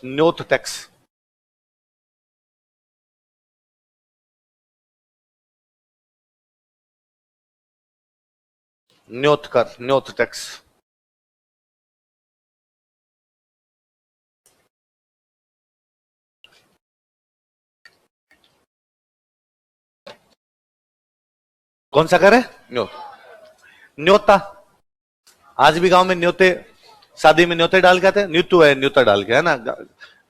न्योत tax. न्योत कर, न्योत tax. कौन सा कर है? न्योत। न्योता। आज भी गांव में न्योते, शादी में न्योते डाल के आते हैं। न्यूतु है, न्योता डाल के, है ना।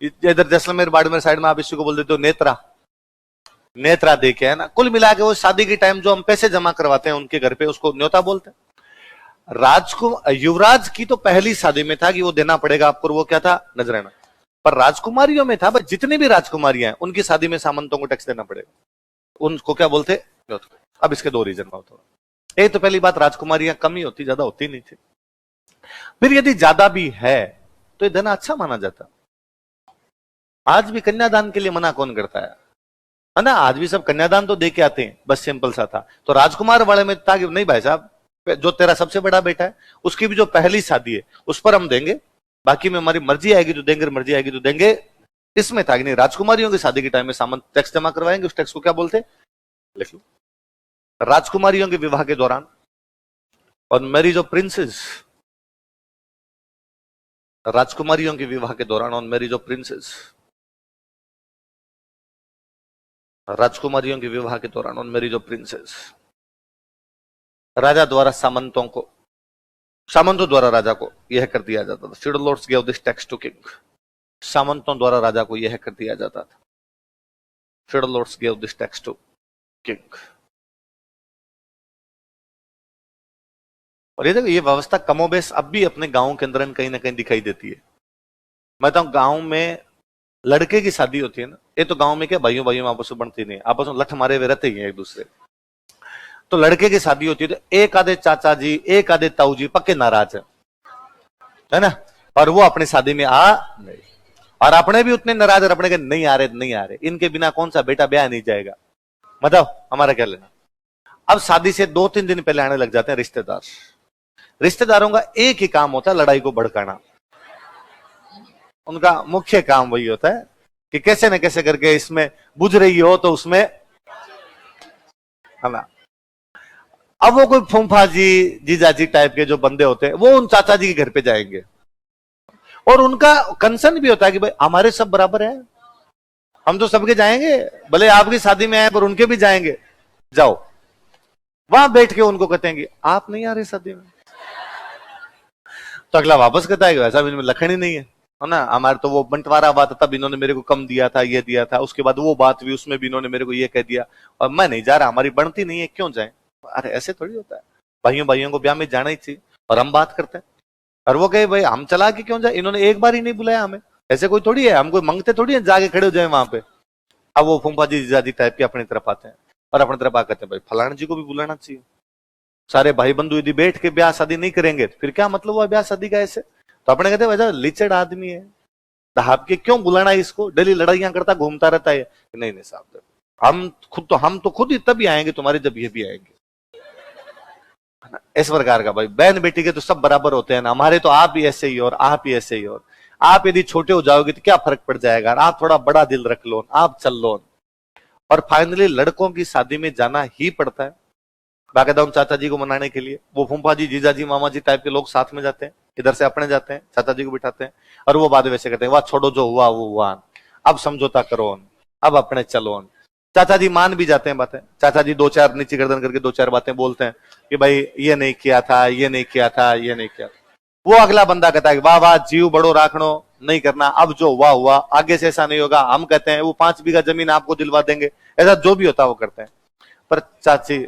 इधर जैसलमेर बाड़मेर साइड में आप इसी को बोल देते हो नेत्रा, नेत्रा दे के, है ना। कुल मिला के वो शादी के टाइम जो हम पैसे जमा करवाते हैं उनके घर पे, उसको न्योता बोलते हैं। राजकुमार, युवराज की तो पहली शादी में था कि वो देना पड़ेगा आपको, वो क्या था? नजराना। पर राजकुमारियों में था भाई, जितनी भी राजकुमारियां हैं उनकी शादी में सामंतों को टैक्स देना पड़ेगा। उनको क्या बोलते? न्योता। अब इसके दो रीजन में होता है। एक तो पहली बात, राजकुमारियां कम ही होती, ज्यादा होती नहीं थी। फिर यदि ज्यादा भी है तो ये देना अच्छा माना जाता। आज भी कन्यादान के लिए मना कौन करता है ना। आज भी सब कन्यादान तो दे के आते हैं, बस सिंपल सा था। तो राजकुमार वाले में था कि नहीं भाई साहब, जो तेरा सबसे बड़ा बेटा है उसकी भी जो पहली शादी है उस पर हम देंगे, बाकी में हमारी मर्जी आएगी तो देंगे, मर्जी आएगी तो देंगे। इसमें था कि नहीं, राजकुमारियों की शादी के टाइम में सामंत टैक्स जमा करवाएंगे। उस टैक्स को क्या बोलते? लिख लो। राजकुमारियों के विवाह के दौरान और मैरिज ऑफ प्रिंसेस, राजकुमारियों के विवाह के दौरान ऑन मैरिज ऑफ प्रिंसेस, राजकुमारियों के विवाह के दौरान ऑन मैरिज ऑफ प्रिंसेस, राजा द्वारा सामंतों को, सामंतों द्वारा राजा को यह कर दिया जाता था। Feudal lords give this tax to king. सामंतों द्वारा राजा को यह कर दिया जाता था। Feudal lords give this tax to king. और ये देखो, ये व्यवस्था कमोबेश अब भी अपने गांव के अंदर कहीं ना कहीं दिखाई देती है। मैं बताऊं, गांव में लड़के की शादी होती है ना, ये तो गांव में क्या, भाइयों भाइयों में आपस में बनती नहीं, आपस में लठ मारे हुए रहते ही हैं एक दूसरे। तो लड़के की शादी होती है तो एक आधे चाचा जी, एक आधे ताऊ जी पक्के नाराज है ना। और वो अपनी शादी में आ नहीं, और अपने भी उतने नाराज, और अपने के नहीं आ रहे, नहीं आ रहे, इनके बिना कौन सा बेटा ब्याह नहीं जाएगा। बताओ हमारा क्या लेना। अब शादी से 2-3 दिन पहले आने लग जाते हैं रिश्तेदार। रिश्तेदारों का एक ही काम होता है, लड़ाई को भड़काना। उनका मुख्य काम वही होता है कि कैसे न कैसे करके इसमें बुझ रही हो तो उसमें, है ना। अब वो कोई फूफा जी, जीजाजी टाइप के जो बंदे होते हैं, वो उन चाचा जी के घर पे जाएंगे, और उनका कंसर्न भी होता है कि भाई हमारे सब बराबर है, हम तो सबके जाएंगे, भले आपकी शादी में आए पर उनके भी जाएंगे। जाओ वहां बैठ के उनको कहते हैं कि आप नहीं आ रहे शादी में, तो अगला वापस कहता है कि वैसा इनमें लखन ही नहीं है ना। हमारे तो वो बंटवारा बात, तब इन्होंने मेरे को कम दिया था, ये दिया था, उसके बाद वो बात भी, उसमें भी इन्होंने मेरे को ये कह दिया, और मैं नहीं जा रहा, हमारी बनती नहीं है, क्यों जाए। अरे ऐसे थोड़ी होता है, भाइयों भाइयों को ब्याह में जाना ही चाहिए, और हम बात करते हैं। और वो कहे भाई हम चला के क्यों जाए, इन्होंने एक बार ही नहीं बुलाया हमें, ऐसे कोई थोड़ी है, हम कोई मंगते थोड़ी है जाके खड़े हो जाए वहां पे। अब वो फूफा जी जीजाजी टाइप के अपनी तरफ आते हैं, और अपनी तरफ आकर कहते हैं भाई फलाना जी को भी बुलाना चाहिए। सारे भाई बंधु यदि बैठ के ब्याह शादी नहीं करेंगे फिर क्या मतलब हुआ ब्याह शादी का ऐसे। तो अपने कहते हैं वैसा लिचड़ आदमी है, साहब के क्यों बुलाना है इसको, डेली लड़ाइयां करता घूमता रहता है। नहीं नहीं साहब, हम तो खुद ही तभी आएंगे तुम्हारे जब ये भी आएंगे, इस प्रकार का। भाई बहन बेटी के तो सब बराबर होते हैं ना, हमारे तो आप ही ऐसे ही और आप ही ऐसे ही, और आप यदि छोटे हो जाओगे तो क्या फर्क पड़ जाएगा, आप थोड़ा बड़ा दिल रख लो, आप चल लो। और फाइनली लड़कों की शादी में जाना ही पड़ता है, बाकायदा उन चाचा जी को मनाने के लिए। वो फूफा जी, जीजा जी, मामा जी टाइप के लोग साथ में जाते हैं, इधर से अपने जाते हैं, चाचा जी को बिठाते हैं, और वो बाद वैसे कहते हैं वाह छोड़ो, जो हुआ वो हुआ, अब समझौता करो, अब अपने चलो। चाचा जी मान भी जाते हैं बातें, चाचा जी 2-4 नीचे गर्दन करके 2-4 बातें बोलते हैं कि भाई ये नहीं किया था, ये नहीं किया था, ये नहीं किया था। वो अगला बंदा कहता है वाह वाह जीव बड़ो राखनो, नहीं करना, अब जो हुआ हुआ, आगे से ऐसा नहीं होगा। हम कहते हैं वो 5 बीघा जमीन आपको दिलवा देंगे, ऐसा जो भी होता है वो करते हैं। पर चाची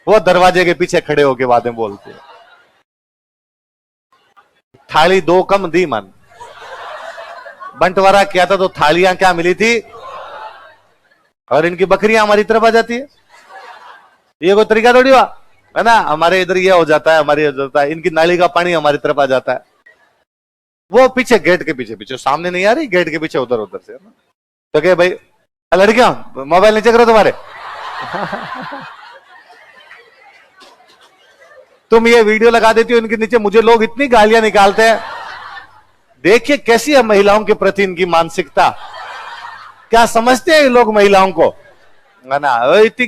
वो दरवाजे के पीछे खड़े होके बातें बोलते हैं। थाली 2 कम दी मन, बंटवारा किया था तो थालियां क्या मिली थी, और इनकी बकरियां हमारी तरफ आ जाती है। ये कोई तरीका थोड़ी हुआ, है ना। हमारे इधर ये हो जाता है, हमारे हो जाता है, इनकी नाली का पानी हमारी तरफ आ जाता है। वो पीछे गेट के पीछे पीछे, सामने नहीं आ रही, गेट के पीछे उधर उधर से, है ना। तो क्या भाई लड़कियां मोबाइल नीचे करो तुम्हारे तुम ये वीडियो लगा देती हो इनके नीचे, मुझे लोग इतनी गालियां निकालते हैं। देखिए कैसी है महिलाओं के प्रति इनकी मानसिकता, क्या समझते हैं लोग महिलाओं को, है ना। इतनी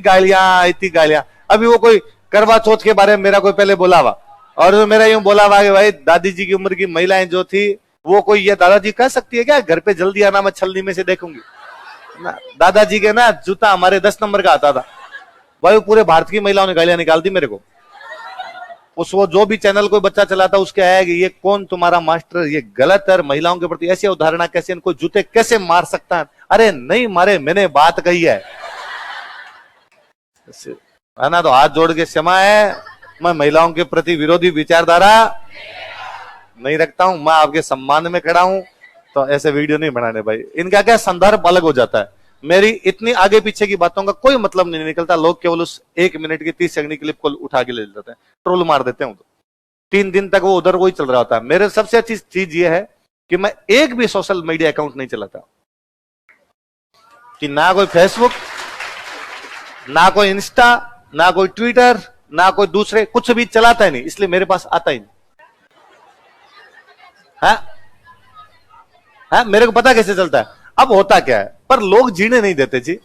गालियां। अभी वो कोई करवा चौथ के बारे में मेरा कोई पहले बोला हुआ, और मेरा यूं बोला हुआ कि भाई दादी जी की उम्र की महिलाएं जो थी वो कोई ये दादाजी कह सकती है क्या घर पे जल्दी आना, मैं छलनी में से देखूंगी ना। दादाजी के ना जूता हमारे 10 नंबर का आता था भाई, पूरे भारत की महिलाओं ने गालियां निकाल दी मेरे को। उसको जो भी चैनल कोई बच्चा चलाता उसके आया कि ये कौन तुम्हारा मास्टर, ये गलत है, महिलाओं के प्रति ऐसी उदाहरण कैसे, इनको जूते कैसे मार सकता है। अरे नहीं मारे, मैंने बात कही है ना। तो हाथ जोड़ के क्षमा है, मैं महिलाओं के प्रति विरोधी विचारधारा नहीं रखता हूं, मैं आपके सम्मान में खड़ा हूं। तो ऐसे वीडियो नहीं बनाने भाई, इनका क्या संदर्भ अलग हो जाता है, मेरी इतनी आगे पीछे की बातों का कोई मतलब नहीं निकलता। लोग केवल उस 1 मिनट की 30 सेकंड की क्लिप को उठा के ले जाते हैं, ट्रोल मार देते हैं। तो 3 दिन तक वो उधर वही चल रहा होता है। मेरे सबसे अच्छी चीज ये है कि मैं एक भी सोशल मीडिया अकाउंट नहीं चलाता, कि ना कोई फेसबुक, ना कोई इंस्टा, ना कोई ट्विटर, ना कोई दूसरे, कुछ भी चलाता ही नहीं, इसलिए मेरे पास आता ही नहीं। है मेरे को पता कैसे चलता है। अब होता क्या है, पर लोग जीने नहीं देते जी।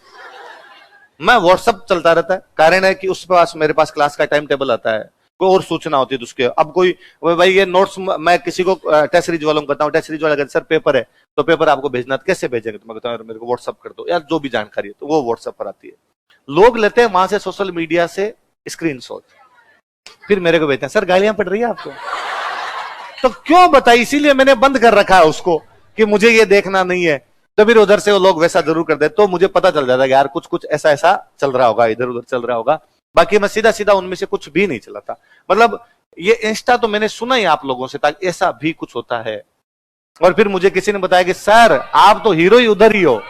मैं व्हाट्सएप चलता रहता है, कारण है कि उस पास मेरे पास क्लास का टाइम टेबल आता है, कोई और सूचना होती है तो उसके। अब कोई भाई ये नोट्स मैं किसी को टेस्ट सीरीज वालों को बताऊं, टेस्ट सीरीज वाला सर पेपर है तो पेपर आपको भेजना, कैसे भेजेंगे, तो मैं कहता हूं मेरे को व्हाट्सएप कर दो यार, जो भी जानकारी है तो वो व्हाट्सएप पर आती है। लोग लेते हैं वहां से सोशल मीडिया से स्क्रीनशॉट, फिर मेरे को भेजते हैं, सर गालियां पड़ रही है आपको। तो क्यों बताइए, इसीलिए मैंने बंद कर रखा है उसको कि मुझे ये देखना नहीं है। तो फिर उधर से वो लोग वैसा जरूर कर दे, तो मुझे पता चल जाता है कि यार कुछ कुछ ऐसा ऐसा चल रहा होगा, इधर उधर चल रहा होगा। बाकी मैं सीधा सीधा उनमें से कुछ भी नहीं चलाता। मतलब ये इंस्टा तो मैंने सुना ही आप लोगों से, ताकि ऐसा भी कुछ होता है। और फिर मुझे किसी ने बताया कि सर आप तो हीरो ही उधर ही हो।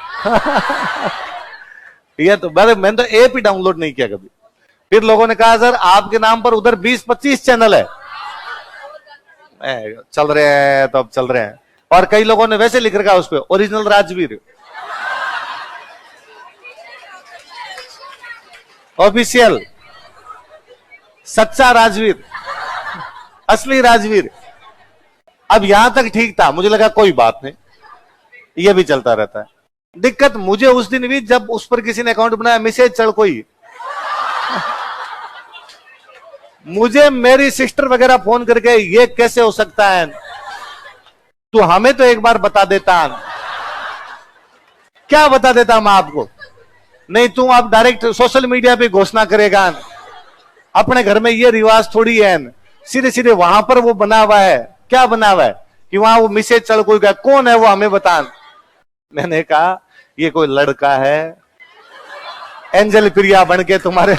ये तो मैंने तो ऐप ही डाउनलोड नहीं किया कभी। फिर लोगों ने कहा सर आपके नाम पर उधर 20-25 चैनल है, चल रहे हैं तो अब चल रहे हैं। और कई लोगों ने वैसे लिख रखा है उस पर, ओरिजिनल राजवीर, ऑफिशियल, सच्चा राजवीर, असली राजवीर। अब यहां तक ठीक था, मुझे लगा कोई बात नहीं, ये भी चलता रहता है। दिक्कत मुझे उस दिन भी जब उस पर किसी ने अकाउंट बनाया, मैसेज चढ़ कोई, मुझे मेरी सिस्टर वगैरह फोन करके ये कैसे हो सकता है, तू हमें तो एक बार बता देता। क्या बता देता मैं आपको, नहीं तू आप डायरेक्ट सोशल मीडिया पे घोषणा करेगा। अपने घर में ये रिवाज थोड़ी है, सीधे सीधे वहां पर वो बना हुआ है। क्या बना हुआ है कि वहां वो मैसेज चल कोई का, कौन है वो हमें बता। मैंने कहा ये कोई लड़का है, एंजल प्रिया बन के तुम्हारे,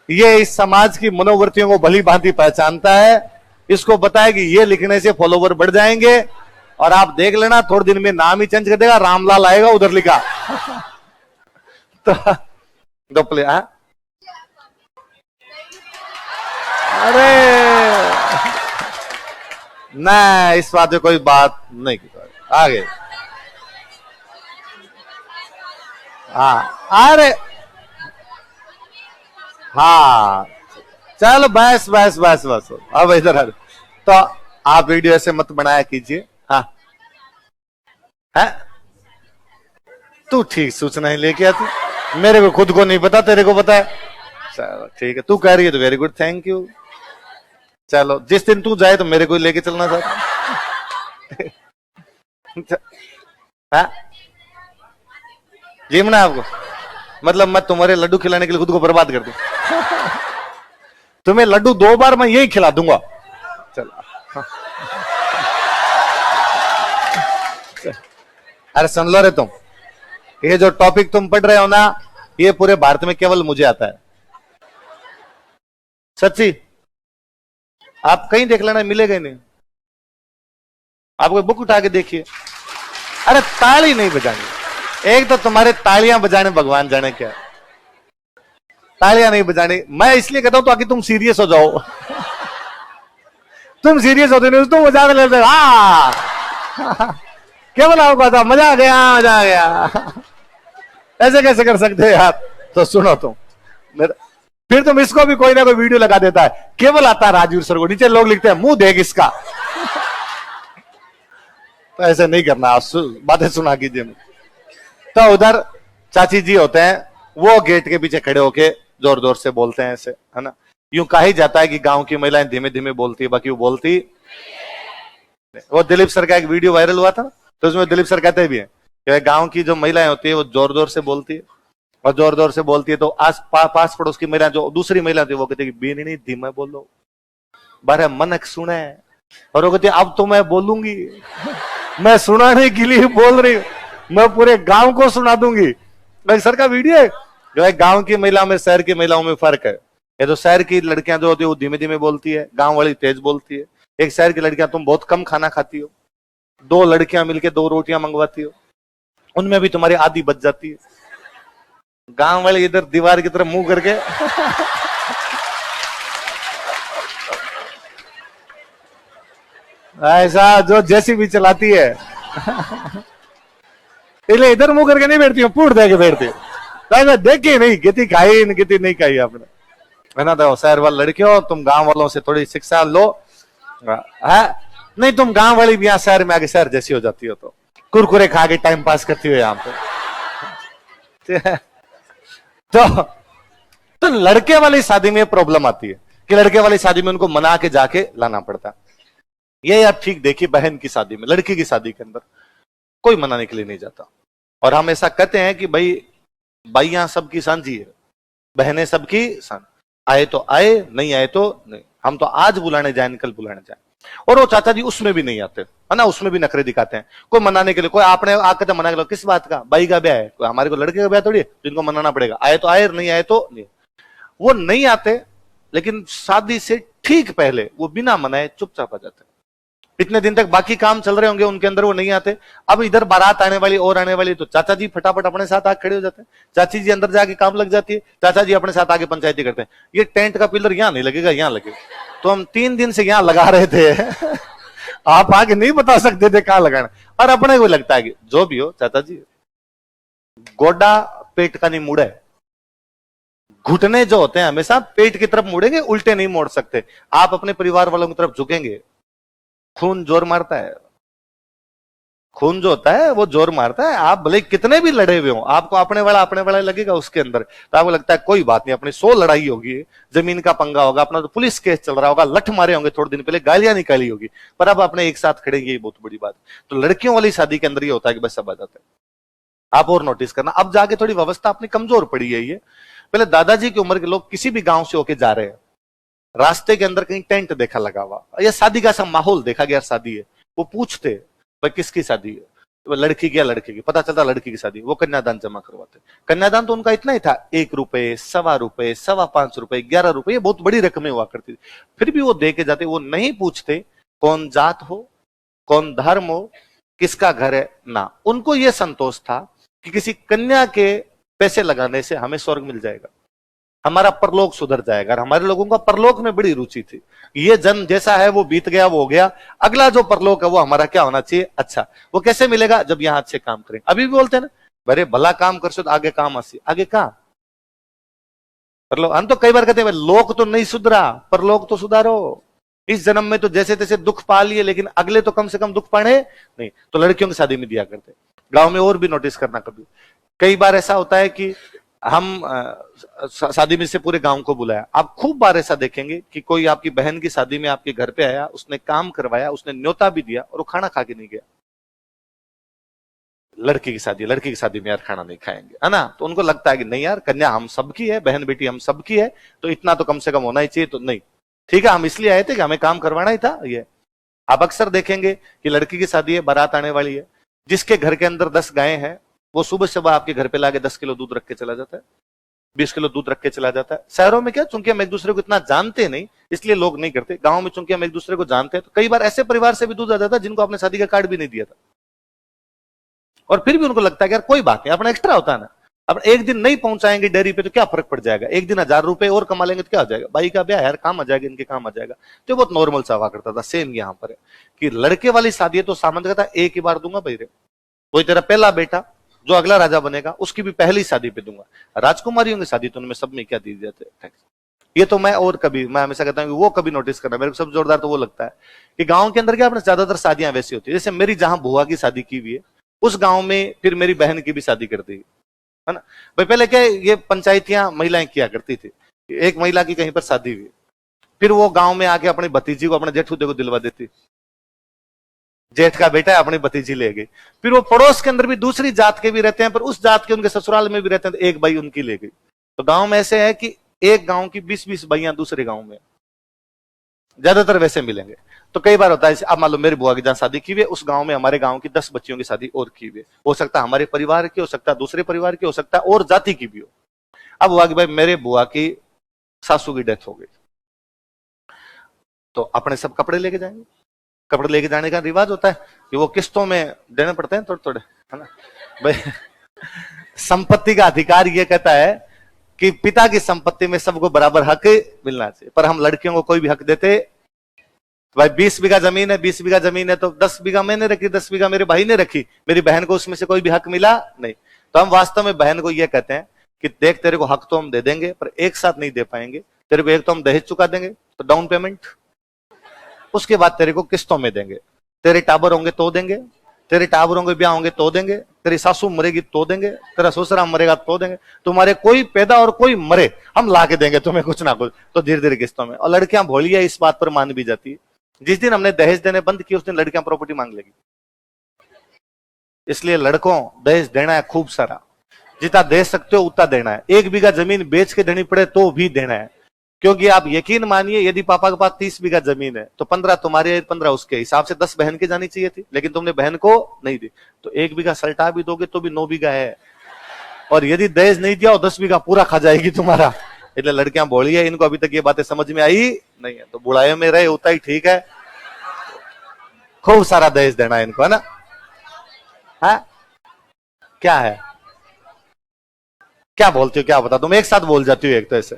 ये इस समाज की मनोवृत्तियों को भली भांति पहचानता है। इसको बताया कि ये लिखने से फॉलोवर बढ़ जाएंगे, और आप देख लेना थोड़े दिन में नाम ही चेंज कर देगा, रामलाल आएगा उधर लिखा। तो प्ले अरे नहीं, इस बात में कोई बात नहीं की, आगे। हाँ अरे हाँ चल बस बस बस बस, अब इधर तो आप वीडियो ऐसे मत बनाया कीजिए। हाँ है तू ठीक सूचना ही लेके आती, मेरे को खुद को नहीं पता, तेरे को पता है। चलो ठीक है, तू कह रही है तो वेरी गुड, थैंक यू। चलो जिस दिन तू जाए तो मेरे को लेके चलना चाहता। जीवना आपको, मतलब मैं तुम्हारे लड्डू खिलाने के लिए खुद को बर्बाद कर दूं। तुम्हें लड्डू 2 बार मैं यही खिला दूंगा। चलो अरे सुन लो रे तुम, ये जो टॉपिक तुम पढ़ रहे हो ना, ये पूरे भारत में केवल मुझे आता है, सच्ची। आप कहीं देख लेना, मिलेगा ही नहीं। आप कोई बुक उठा के देखिए, अरे ताली नहीं बजानी। एक तो तुम्हारे तालियां बजाने भगवान जाने क्या, तालियां नहीं बजानी। मैं इसलिए कहता हूं ताकि तुम सीरियस हो जाओ। तुम सीरियस होते नहीं, तुम मजाक लेते। केवल आपको आता मजा आ गया, मजा आ गया। ऐसे कैसे कर सकते हो यार। तो सुनो तुम, फिर तुम इसको भी कोई ना कोई वीडियो लगा देता है, केवल आता है राजवीर सर को, नीचे लोग लिखते हैं मुंह देख इसका। तो ऐसे नहीं करना, आप बातें सुना कीजिए। तो उधर चाची जी होते हैं, वो गेट के पीछे खड़े होके जोर जोर से बोलते हैं ऐसे, है ना। यूं कहा ही जाता है कि गांव की महिलाएं धीमे धीमे बोलती है, बाकी वो बोलती। वो दिलीप सर का एक वीडियो वायरल हुआ था, तो उसमें दिलीप सर कहते भी हैं कि गांव की जो महिलाएं होती है वो जोर जोर से बोलती है, और जोर जोर से बोलती है तो पास पड़ोस की महिला, जो दूसरी महिला होती है, वो कहती है बीनी नहीं धीमे बोलो, बारह मनक सुने। और वो कहती है अब तो मैं बोलूंगी, मैं सुनाने के लिए बोल रही हूं, मैं पूरे गांव को सुना दूंगी। सर का वीडियो है, जो है गांव की महिला में शहर की महिलाओं में फर्क है। ये तो शहर की लड़कियां जो होती है वो धीमे धीमे बोलती है, गांव वाली तेज बोलती है। एक शहर की लड़कियां, तुम बहुत कम खाना खाती हो, 2 लड़कियां मिलके 2 रोटियां मंगवाती हो, उनमें भी तुम्हारी आधी बच जाती है। गांव वाले इधर दीवार की तरफ मुंह करके ऐसा जो जैसी भी चलाती है, इसलिए इधर मुंह करके नहीं बैठती हूँ, पूछ दे के बैठती हूँ। देखिए नहीं कितनी खाई कितनी नहीं खाई आपने, है ना। तो शहर वाले लड़कियों, तुम गांव वालों से थोड़ी शिक्षा लो, है नहीं तुम गांव वाली भी यहाँ शहर में आगे शहर जैसी हो जाती हो, तो कुरकुरे खा के टाइम पास करती हो यहाँ पे। तो लड़के वाली शादी में प्रॉब्लम आती है कि लड़के वाली शादी में उनको मना के जाके लाना पड़ता है। ये आप ठीक देखिए, बहन की शादी में, लड़की की शादी के अंदर कोई मनाने के लिए नहीं जाता। और हम ऐसा कहते हैं कि भाई भाइयां सबकी सांझी है, बहनें सबकी सांझी, आए तो आए, नहीं आए तो नहीं। हम तो आज बुलाने जाए, कल बुलाने जाए। और वो चाचा जी उसमें भी नहीं आते, है ना, उसमें भी नखरे दिखाते हैं। कोई मनाने के लिए, कोई आपने आकर तो मना के लो, किस बात का, भाई का ब्याह है, कोई हमारे को लड़के का ब्याह थोड़ी है जिनको मनाना पड़ेगा, आए तो आए, नहीं आए तो नहीं। वो नहीं आते, लेकिन शादी से ठीक पहले वो बिना मनाए चुपचाप आ जाते। इतने दिन तक बाकी काम चल रहे होंगे उनके अंदर, वो नहीं आते। अब इधर बारात आने वाली और आने वाली, तो चाचा जी फटाफट अपने साथ आके खड़े हो जाते हैं, चाची जी अंदर जाके काम लग जाती है, चाचा जी अपने साथ आके पंचायती करते हैं। ये टेंट का पिलर यहां नहीं लगेगा, यहां लगेगा। तो हम 3 दिन से यहां लगा रहे थे आप आगे नहीं बता सकते थे कहां लगाना। और अपने को लगता है कि जो भी हो चाचा जी, गोडा पेट का नहीं मुड़ा है, घुटने जो होते हैं हमेशा पेट की तरफ मुड़ेंगे, उल्टे नहीं मोड़ सकते। आप अपने परिवार वालों की तरफ झुकेंगे, खून जोर मारता है, खून जो होता है वो जोर मारता है। आप भले कितने भी लड़े हुए हो, आपको अपने वाला लगेगा उसके अंदर, तो आपको लगता है कोई बात नहीं, अपनी 100 लड़ाई होगी, जमीन का पंगा होगा, अपना तो पुलिस केस चल रहा होगा, लठ मारे होंगे थोड़े दिन पहले, गालियां निकाली होगी, पर अब अपने एक साथ खड़े, ये बहुत बड़ी बात। तो लड़कियों वाली शादी के अंदर ये होता है कि बस सब आ जाता है। आप और नोटिस करना, अब जाके थोड़ी व्यवस्था अपनी कमजोर पड़ी है। ये पहले दादाजी की उम्र के लोग किसी भी गांव से होके जा रहे हैं, रास्ते के अंदर कहीं टेंट देखा लगा हुआ, या शादी का सा माहौल देखा गया, शादी है, वो पूछते भाई किसकी शादी है, तो लड़की की या लड़के की, पता चलता लड़की की शादी, वो कन्यादान जमा करवाते। कन्यादान तो उनका इतना ही था, 1 रुपए, 1.25 रुपए, 5.25 रुपए, 11 रुपए, ये बहुत बड़ी रकमें हुआ करती थी। फिर भी वो दे के जाते, वो नहीं पूछते कौन जात हो, कौन धर्म हो, किसका घर है, ना। उनको ये संतोष था कि किसी कन्या के पैसे लगाने से हमें स्वर्ग मिल जाएगा, हमारा परलोक सुधर जाएगा। हमारे लोगों का परलोक में बड़ी रुचि थी, ये जन्म जैसा है वो बीत गया, वो हो गया, अगला जो परलोक है वो हमारा क्या होना चाहिए, अच्छा। वो कैसे मिलेगा, जब यहां अच्छे काम करें। अभी भी बोलते हैं ना, बड़े भला काम कर सो तो आगे काम आसी, आगे कहां परलोक। हम तो कई बार कहते हैं लोक तो नहीं सुधरा, परलोक तो सुधारो। इस जन्म में तो जैसे तैसे दुख पा लिए, लेकिन अगले तो कम से कम दुख पाने नहीं। तो लड़कियों की शादी में दिया करते। गांव में और भी नोटिस करना, कभी कई बार ऐसा होता है कि हम शादी में से पूरे गांव को बुलाया। आप खूब बार ऐसा देखेंगे कि कोई आपकी बहन की शादी में आपके घर पे आया, उसने काम करवाया, उसने न्योता भी दिया, और वो खाना खा के नहीं गया। लड़की की शादी में यार खाना नहीं खाएंगे, है ना। तो उनको लगता है कि नहीं यार, कन्या हम सबकी है, बहन बेटी हम सबकी है, तो इतना तो कम से कम होना ही चाहिए। तो नहीं, ठीक है, हम इसलिए आए थे कि हमें काम करवाना ही था। ये आप अक्सर देखेंगे कि लड़की की शादी है, बारात आने वाली है, जिसके घर के अंदर 10 गायें हैं, वो सुबह सुबह आपके घर पे लाके 10 किलो दूध रख के चला जाता है, 20 किलो दूध रख के चला जाता है। शहरों में क्या, चूंकि हम एक दूसरे को इतना जानते नहीं, इसलिए लोग नहीं करते। गांव में चूंकि हम एक दूसरे को जानते हैं, तो कई बार ऐसे परिवार से भी दूध आ जाता है जिनको आपने शादी का कार्ड भी नहीं दिया था, और फिर भी उनको लगता है कि यार कोई बात नहीं, अपना एक्स्ट्रा होता है ना। अब एक दिन नहीं पहुंचाएंगे डेयरी पे तो क्या फर्क पड़ जाएगा, एक दिन 1000 रुपए और कमा लेंगे तो क्या हो जाएगा, भाई का ब्याह यार, काम आ जाएगा, इनके काम आ जाएगा। तो बहुत नॉर्मल सा हुआ करता था। सेम यहाँ पर है कि लड़के वाली शादी है तो सामंत कहता एक ही बार दूंगा भाई रे, कोई तेरा पहला बेटा, जो अगला राजा बनेगा उसकी भी पहली शादी पे दूंगा। राजकुमारियों की शादी तो उनमें सब में क्या दी जाते हैं। ये तो मैं हमेशा कहता हूँ कि वो कभी नोटिस करना, मेरे को सब जोरदार तो वो लगता है कि गांव के अंदर क्या अपने ज्यादातर शादियां वैसी होती है। जैसे मेरी जहां बुआ की शादी की हुई है उस गांव में फिर मेरी बहन की भी शादी कर दी है ना भाई। पहले क्या ये पंचायतियां महिलाएं किया करती थी, एक महिला की कहीं पर शादी हुई फिर वो गांव में आके अपनी भतीजी को अपने जेठूदे को दिलवा देती, जेठ का बेटा है अपनी भतीजी ले गई। फिर वो पड़ोस के अंदर भी दूसरी जात के भी रहते हैं पर उस जात के उनके ससुराल में भी रहते हैं तो एक भाई उनकी ले गई। तो गांव में ऐसे है कि एक गांव की 20-20 भाइयां दूसरे गांव में, ज्यादातर वैसे मिलेंगे। तो कई बार होता है, अब मान लो मेरी बुआ की जहां शादी की हुई है उस गांव में हमारे गांव की 10 बच्चियों की शादी और की हुई है। हो सकता है हमारे परिवार की, हो सकता है दूसरे परिवार की, हो सकता है और जाति की भी हो। अब हुआ कि भाई मेरे बुआ की सासू की डेथ हो गई तो अपने सब कपड़े लेके जाएंगे। कपड़े लेके जाने का रिवाज होता है कि वो किस्तों में देने पड़ते हैं थोड़े थोड़े, है ना भाई। संपत्ति का अधिकार ये कहता है कि पिता की संपत्ति में सबको बराबर हक मिलना चाहिए, पर हम लड़कियों को कोई भी हक देते। भाई 20 बीघा जमीन है, 20 बीघा जमीन है तो 10 बीघा मैंने रखी, 10 बीघा मेरे भाई ने रखी, मेरी बहन को उसमें से कोई भी हक मिला नहीं। तो हम वास्तव में बहन को यह कहते हैं कि देख तेरे को हक तो हम दे देंगे पर एक साथ नहीं दे पाएंगे। तेरे को एक तो हम दहेज चुका देंगे तो डाउन पेमेंट, उसके बाद तेरे को किस्तों में देंगे। तेरे टाबर होंगे तो देंगे, तेरे टाबर होंगे ब्याह होंगे तो देंगे, तेरी सासू मरेगी तो देंगे, तेरा ससुरा मरेगा तो देंगे, तुम्हारे कोई पैदा और कोई मरे हम ला के देंगे तुम्हें कुछ ना कुछ। तो धीरे धीरे किस्तों में। और लड़कियां भोली है इस बात पर मान भी जाती है, जिस दिन हमने दहेज देने बंद किए उस दिन लड़कियां प्रॉपर्टी मांग लेगी। इसलिए लड़कों दहेज देना है खूब सारा, जितना दे सकते हो उतना देना है। 1 बीघा जमीन बेच के देनी पड़े तो भी देना है, क्योंकि आप यकीन मानिए यदि पापा के पास 30 बीघा जमीन है तो 15 तुम्हारे 15 उसके हिसाब से 10 बहन की जानी चाहिए थी, लेकिन तुमने बहन को नहीं दी तो 1 बीघा सल्टा भी दोगे तो भी 9 बीघा है। और यदि दहेज नहीं दिया और 10 बीघा पूरा खा जाएगी तुम्हारा। इसलिए लड़कियां बोली है, इनको अभी तक ये बातें समझ में आई नहीं है, तो बुढ़ाई में रहे उतना ही ठीक है। खूब सारा दहेज देना है इनको, है ना। हाँ क्या है, क्या बोलती हो, क्या बता, तुम एक साथ बोल जाती हो एक तो ऐसे।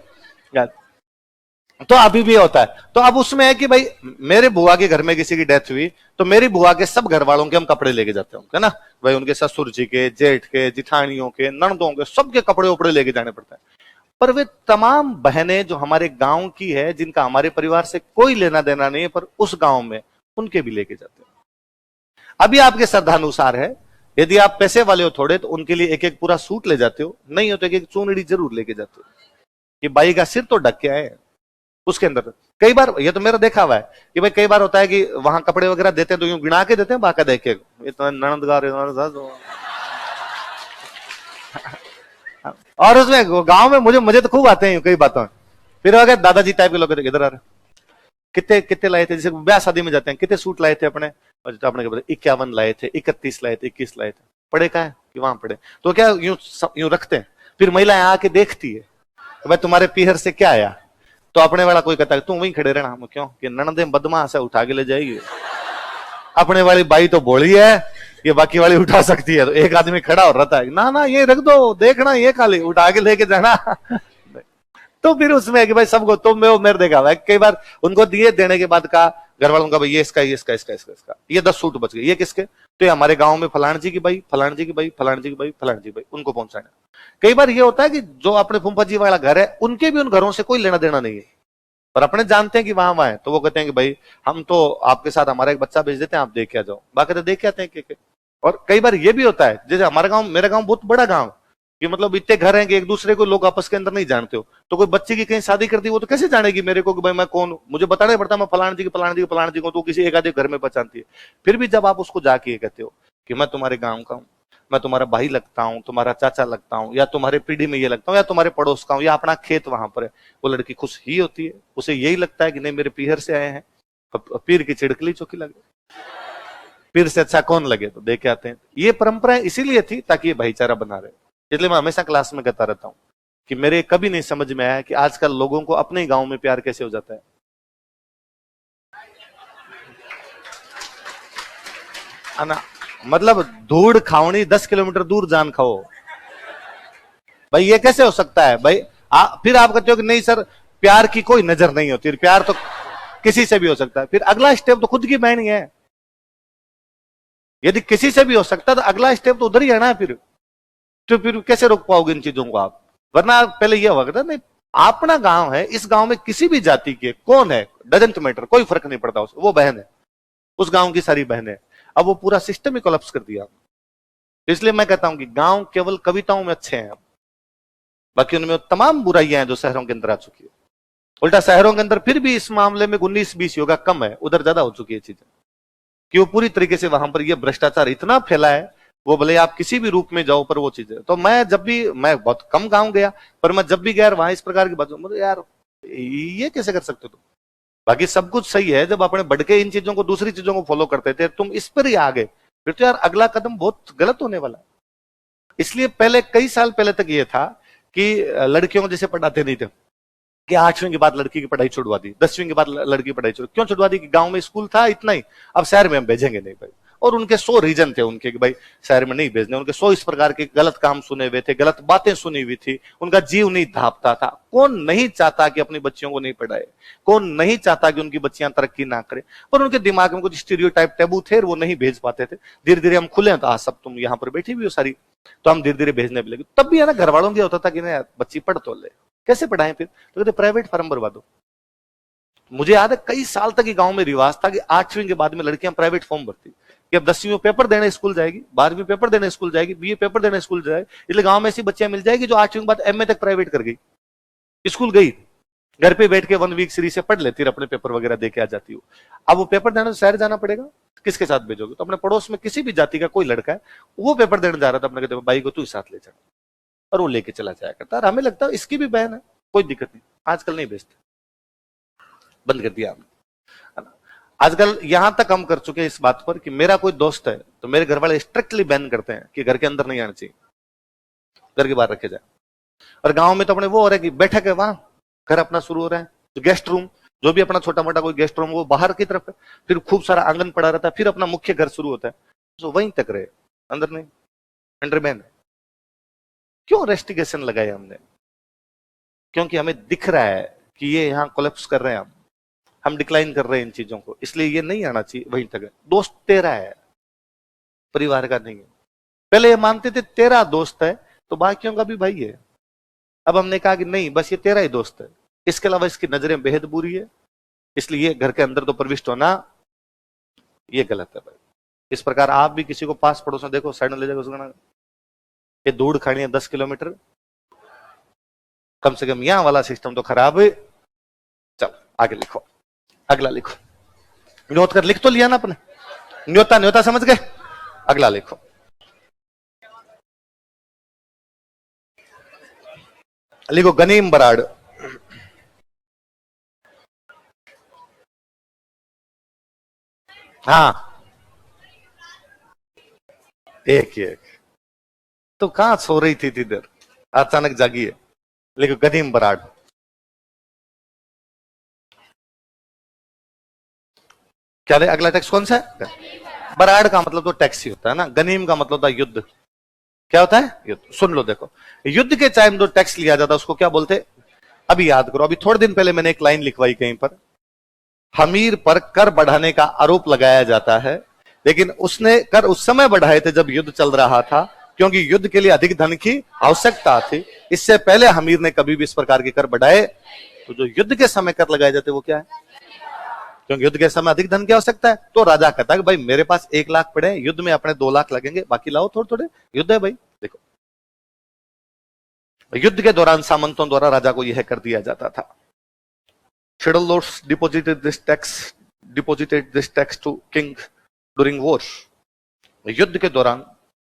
तो अभी भी होता है। तो अब उसमें है कि भाई मेरे बुआ के घर में किसी की डेथ हुई तो मेरी बुआ के सब घर वालों के हम कपड़े लेके जाते हैं, है ना भाई। उनके ससुर जी के, जेठ के, जिठानियों के, ननदों के, सबके कपड़े उपड़े लेके जाने पड़ते हैं। पर वे तमाम बहनें जो हमारे गांव की है, जिनका हमारे परिवार से कोई लेना देना नहीं है, पर उस गांव में उनके भी लेके जाते हैं। अभी आपके श्रद्धानुसार है, यदि आप पैसे वाले हो थोड़े तो उनके लिए एक एक पूरा सूट ले जाते हो, नहीं हो तो एक एक चूनड़ी जरूर लेके जाते हो कि बाई का सिर तो ढक के आए। उसके अंदर कई बार ये तो मेरा देखा हुआ है कि भाई कई बार होता है कि वहां कपड़े वगैरह देते हैं तो यूं गिना के देते हैं, बाका देख के इतना ननदगार। और उसमें गांव में मुझे तो खूब आते हैं कई बातों में। फिर अगर दादाजी टाइप के लोग इधर आ रहे, कितने कितने लाए थे, जैसे ब्याह शादी में जाते हैं, कितने सूट लाए थे अपने, और अपने 51 लाए थे, 31 लाए थे, 21 लाए थे, पड़े का है कि वहां पड़े। तो क्या यूं रखते हैं। फिर महिलाएं आके देखती है भाई तुम्हारे पीहर से क्या आया, तो अपने वाला कोई कहता है तुम वहीं खड़े रहना। हम क्यों कि ननदे बदमाश है उठा के ले जाएगी। अपने वाली बाई तो बोली है ये बाकी वाली उठा सकती है, तो एक आदमी खड़ा हो रहता है, ना ना ये रख दो, देखना ये खाली उठा के लेके जाना। तो फिर उसमें है कि भाई सबको तो मेरे देखा हुआ है कई बार उनको दिए देने के बाद का घर वालों का भाई ये इसका, ये इसका, इसका, इसका, इसका, ये 10 सूट बच गए, ये किसके, तो ये हमारे गांव में फलान जी की भाई, फलान जी की भाई, फलान जी की भाई, फलान जी भाई, उनको पहुंचाना। कई बार ये होता है कि जो अपने फूफा जी वाला घर है उनके भी उन घरों से कोई लेना देना नहीं है, पर अपने जानते हैं कि वहां है, तो वो कहते हैं कि भाई हम तो आपके साथ हमारा एक बच्चा भेज देते हैं, आप देख के आ जाओ। बाकी तो देख के आते हैं के। और कई बार ये भी होता है, जैसे हमारा गांव, मेरा गांव बहुत बड़ा गांव कि मतलब इतने घर हैं कि एक दूसरे को लोग आपस के अंदर नहीं जानते हो। तो कोई बच्चे की कहीं शादी कर दी वो तो कैसे जानेगी मेरे को कि भाई मैं कौन, मुझे बताना पड़ता मैं फलान जी की, फलान जी की, फलान जी को, तो किसी एक आधे घर में पहचानती है। फिर भी जब आप उसको जाके ये कहते हो कि मैं तुम्हारे गांव का हूँ, मैं तुम्हारा भाई लगता हूँ, तुम्हारा चाचा लगता हूँ, या तुम्हारे पीढ़ी में ये लगता हूँ, या तुम्हारे पड़ोस का हूँ, या अपना खेत वहां पर है, वो लड़की खुश ही होती है। उसे यही लगता है कि नहीं मेरे पीहर से आए हैं, पीर की चिड़कली चौकी लगे, पीर से अच्छा कौन लगे, तो देखे आते हैं। ये परंपरा इसीलिए थी ताकि ये भाईचारा बना रहे। इसलिए मैं हमेशा क्लास में कहता रहता हूँ कि मेरे कभी नहीं समझ में आया कि आजकल लोगों को अपने ही गांव में प्यार कैसे हो जाता है ना। मतलब धूड़ खावनी 10 किलोमीटर दूर जान खाओ, भाई ये कैसे हो सकता है भाई। फिर आप कहते हो कि नहीं सर प्यार की कोई नजर नहीं होती, प्यार तो किसी से भी हो सकता है। फिर अगला स्टेप तो खुद की बहन ही है, यदि किसी से भी हो सकता है तो अगला स्टेप तो उधर ही है ना। फिर तो फिर कैसे रोक पाओगे इन चीजों को आप? वरना पहले यह होगा नहीं, अपना गांव है, इस गांव में किसी भी जाति के कौन है डजेंट मैटर, कोई फर्क नहीं पड़ता उसको, वो बहन है, उस गांव की सारी बहनें। अब वो पूरा सिस्टम ही कोलैप्स कर दिया। इसलिए मैं कहता हूं कि गांव केवल कविताओं में अच्छे हैं, बाकी उनमें तमाम बुराइयां हैं जो शहरों के अंदर आ चुकी है। उल्टा शहरों के अंदर फिर भी इस मामले में 19-20 योगा कम है, उधर ज्यादा हो चुकी है चीजें, कि वो पूरी तरीके से वहां पर ये भ्रष्टाचार इतना फैला है, वो भले आप किसी भी रूप में जाओ पर वो चीजें। तो मैं बहुत कम गांव गया, पर मैं जब भी गया वहां इस प्रकार की बात, मुझे यार ये कैसे कर सकते हो तुम? बाकी सब कुछ सही है, जब अपने बढ़ के इन चीजों को, दूसरी चीजों को फॉलो करते थे, तुम इस पर ही आ गए, फिर तो यार अगला कदम बहुत गलत होने वाला है। इसलिए पहले कई साल पहले तक ये था कि लड़कियों को जैसे पढ़ाते नहीं थे, कि 8वीं के बाद लड़की की पढ़ाई छुड़वा दी, 10वीं के बाद लड़की की पढ़ाई छुड़वा, क्यों छुड़वा दी? कि गांव में स्कूल था इतना ही, अब शहर में हम भेजेंगे नहीं भाई। और उनके 100 रीजन थे उनके कि भाई शहर में नहीं भेजने, उनके 100 इस प्रकार के गलत काम सुने हुए थे, गलत बातें सुनी हुई थी, उनका जीव नहीं धापता था। कौन नहीं चाहता कि अपनी बच्चियों को नहीं पढ़ाए, कौन नहीं चाहता कि उनकी बच्चियां तरक्की ना करें, पर उनके दिमाग में कुछ स्टीरियोटाइप टैबू थे, वो नहीं भेज पाते थे। धीरे धीरे हम खुले तो सब तुम यहाँ पर बैठी हुई हो सारी, तो हम धीरे धीरे भेजने भी लगे। तब भी है ना, घर वालों की होता था कि नहीं बच्ची पढ़ तो ले, कैसे पढ़ाएं? फिर तो कहते प्राइवेट फॉर्म भरवा दो। मुझे याद है कई साल तक गांव में रिवाज था कि 8वीं के बाद में लड़कियां प्राइवेट फॉर्म भरती, कि अब 10वीं में पेपर देने स्कूल जाएगी, 12वीं पेपर देने स्कूल जाएगी, बीए पेपर देने स्कूल जाएगी। इसलिए गांव में ऐसी बच्चियां मिल जाएगी जो 8वीं के बाद एमए तक प्राइवेट कर गई, स्कूल गई, घर पे बैठ के 1 वीक सीरीज से पढ़ लेती, अपने पेपर वगैरह दे के आ जाती हो। अब वो पेपर देने तो शहर जाना पड़ेगा, किसके साथ भेजोगे? तो अपने पड़ोस में किसी भी जाति का कोई लड़का है, वो पेपर देने जा रहा था, अपने कहते भाई को तू साथ ले जा, और वो लेके चला जाया करता। और हमें लगता है इसकी भी बहन है, कोई दिक्कत नहीं। आजकल नहीं भेजते, बंद कर दिया हमने। आजकल यहां तक हम कर चुके हैं इस बात पर कि मेरा कोई दोस्त है तो मेरे घर वाले स्ट्रिक्टली बैन करते हैं कि घर के अंदर नहीं आना चाहिए, घर के बाहर रखे जाए। और गांव में तो अपने वो हो रहा है कि बैठक है, वहां घर अपना शुरू हो रहा है, तो गेस्ट रूम, जो भी अपना छोटा मोटा कोई गेस्ट रूम, वो बाहर की तरफ है, फिर खूब सारा आंगन पड़ा रहता है, फिर अपना मुख्य घर शुरू होता है, तो वहीं तक रहे, अंदर नहीं, अंडर बैन है। क्यों रेस्ट्रिक्शन लगाए हमने? क्योंकि हमें दिख रहा है कि ये यहाँ कोलैप्स कर रहे हैं, हम डिक्लाइन कर रहे हैं इन चीजों को, इसलिए ये नहीं आना चाहिए, वहीं तक है। दोस्त तेरा है, परिवार का नहीं है। पहले ये मानते थे तेरा दोस्त है तो बाकियों का भी भाई है, अब हमने कहा कि नहीं, बस ये तेरा ही दोस्त है, इसके अलावा इसकी नजरें बेहद बुरी है, इसलिए घर के अंदर तो प्रविष्ट होना ये गलत है भाई। इस प्रकार आप भी किसी को पास पड़ोस में देखो, साइड में ले जाकर ये दूर खानी है 10 किलोमीटर, कम से कम यहां वाला सिस्टम तो खराब है। चल आगे लिखो, अगला लिखो, न्योत कर लिख तो लिया ना अपने, न्योता न्योता समझ गए, अगला लिखो। लिखो गनीम बराड़। हाँ, एक एक तो कहां सो रही थी इधर, अचानक जागी है। लिखो गनीम बराड़। क्या दे अगला टेक्स्ट कौन सा है? बराड़ का मतलब तो टैक्स ही होता है ना, गनीम का मतलब था युद्ध। क्या होता है? युद्ध। सुन लो, देखो युद्ध के टाइम जो टैक्स लिया जाता उसको क्या बोलते? अभी याद करो, अभी थोड़े दिन पहले मैंने एक लाइन लिखवाई कहीं पर, हमीर पर कर बढ़ाने का आरोप लगाया जाता है, लेकिन उसने कर उस समय बढ़ाए थे जब युद्ध चल रहा था, क्योंकि युद्ध के लिए अधिक धन की आवश्यकता थी। इससे पहले हमीर ने कभी भी इस प्रकार के कर बढ़ाए। तो जो युद्ध के समय कर लगाए जाते वो क्या है? क्योंकि युद्ध के समय अधिक धन की आवश्यकता है, तो राजा कहता है कि भाई मेरे पास 1 लाख पड़े हैं, युद्ध में अपने 2 लाख लगेंगे, बाकी लाओ थोड़े थोड़े, युद्ध है भाई। देखो युद्ध के दौरान सामंतों द्वारा राजा को यह कर दिया जाता था। feudal lords deposited this tax to king during war। युद्ध के दौरान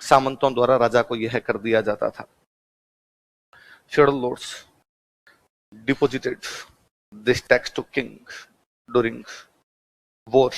सामंतों द्वारा राजा को यह कर दिया जाता था। feudal lords deposited this tax to king during war।